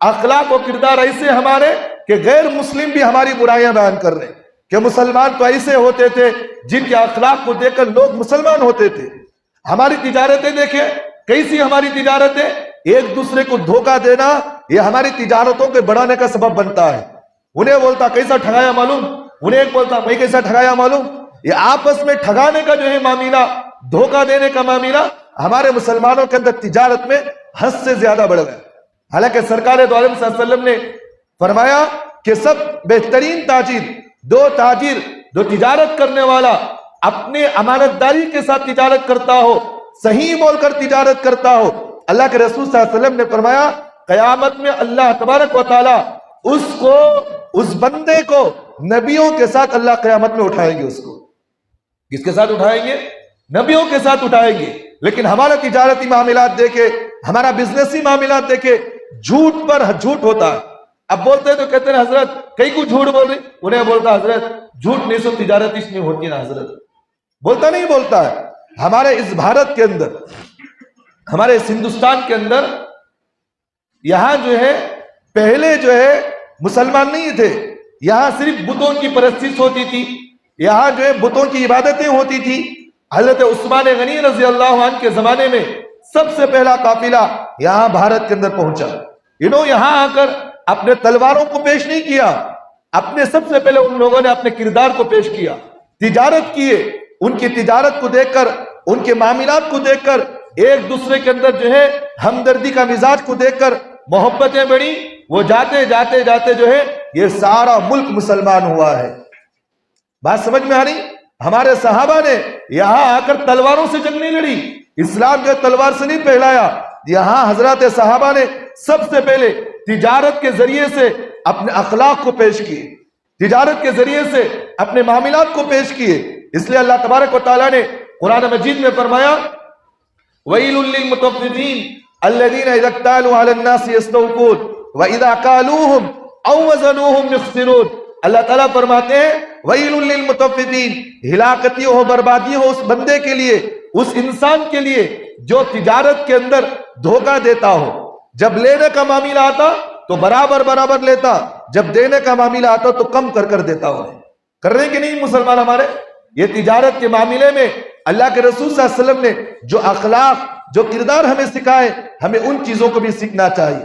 اخلاق و کردار ایسے ہمارے کہ غیر مسلم بھی ہماری برائیاں بیان کر رہے ہیں کہ مسلمان تو ایسے ہوتے تھے جن کے اخلاق کو دیکھ کر لوگ مسلمان ہوتے تھے۔ ہماری تجارتیں دیکھیں کیسی ہماری تجارتیں، ایک دوسرے کو دھوکہ دینا یہ ہماری تجارتوں کے بڑھانے کا سبب بنتا ہے۔ انہیں بولتا کیسا ٹھگایا معلوم، انہیں ایک بولتا میں کیسا ٹھگایا معلوم۔ یہ آپس میں ٹھگانے کا جو ہے معاملہ، دھوکہ دینے کا معاملہ ہمارے مسلمانوں کے اندر تجارت میں حد سے زیادہ بڑھ گیا۔ حالانکہ سرکار دو عالم صلی اللہ علیہ وسلم نے فرمایا کہ سب بہترین تاجر دو تجارت کرنے والا اپنے امانت داری کے ساتھ تجارت کرتا ہو، صحیح بول کر تجارت کرتا ہو۔ اللہ کے رسول صلی اللہ علیہ وسلم نے فرمایا قیامت میں اللہ تبارک و تعالی اس بندے کو نبیوں کے ساتھ اللہ قیامت میں اٹھائیں گے۔ اس کو کس کے ساتھ اٹھائیں گے؟ نبیوں کے ساتھ اٹھائیں گے۔ لیکن ہمارا تجارتی معاملات دیکھے، ہمارا بزنسی معاملات دیکھے، جھوٹ پر جھوٹ ہوتا ہے۔ اب بولتے ہیں تو کہتے ہیں حضرت کئی کو جھوٹ بول رہے، انہیں بولتا حضرت جھوٹ نہیں سو تجارت اس میں ہوتی نا حضرت، بولتا نہیں بولتا ہے۔ ہمارے اس بھارت کے اندر، ہمارے اس ہندوستان کے اندر یہاں جو ہے پہلے جو ہے مسلمان نہیں تھے، یہاں صرف بتوں کی پرستش ہوتی تھی، یہاں جو ہے بتوں کی عبادتیں ہوتی تھی۔ حضرت عثمان غنی رضی اللہ عنہ کے زمانے میں سب سے پہلا قافلہ یہاں بھارت کے اندر پہنچا۔ انہوں یہاں آ کر اپنے تلواروں کو پیش نہیں کیا، اپنے سب سے پہلے ان لوگوں نے اپنے کردار کو پیش کیا، تجارت کیے۔ ان کی تجارت کو دیکھ کر، ان کے معاملات کو دیکھ کر، ایک دوسرے کے اندر جو ہے ہمدردی کا مزاج کو دیکھ کر محبتیں بڑھی۔ وہ جاتے جاتے جاتے جو ہے یہ سارا ملک مسلمان ہوا ہے۔ بات سمجھ میں آ رہی؟ ہمارے صحابہ نے یہاں آ کر تلواروں سے جنگ نہیں لڑی، اسلام جو تلوار سے نہیں پہلایا۔ یہاں حضرات صحابہ نے سب سے پہلے تجارت کے ذریعے سے اپنے اخلاق کو پیش کیے، تجارت کے ذریعے سے اپنے معاملات کو پیش کیے۔ اس لیے اللہ تبارک و تعالیٰ نے قرآن مجید میں فرمایا وَيْلٌ لِّلْمُطَفِّفِينَ الَّذِينَ إِذَا اكْتَالُوا عَلَى النَّاسِ يَسْتَوْفُونَ وَإِذَا كَالُوهُمْ أَوْ وَزَنُوهُمْ يُخْسِرُونَ۔ اللہ تعالیٰ فرماتے ہیں وَيْلٌ لِّلْمُطَفِّفِينَ، ہلاکتی ہو، بربادی ہو اس بندے کے لیے، اس انسان کے لیے جو تجارت کے اندر دھوکہ دیتا ہو۔ جب لینے کا معاملہ آتا تو برابر لیتا، جب دینے کا معاملہ آتا تو کم کر دیتا ہو۔ کر رہے کہ نہیں مسلمان ہمارے؟ یہ تجارت کے معاملے میں اللہ کے رسول صلی اللہ علیہ وسلم نے جو اخلاق، جو کردار ہمیں سکھائے، ہمیں ان چیزوں کو بھی سیکھنا چاہیے۔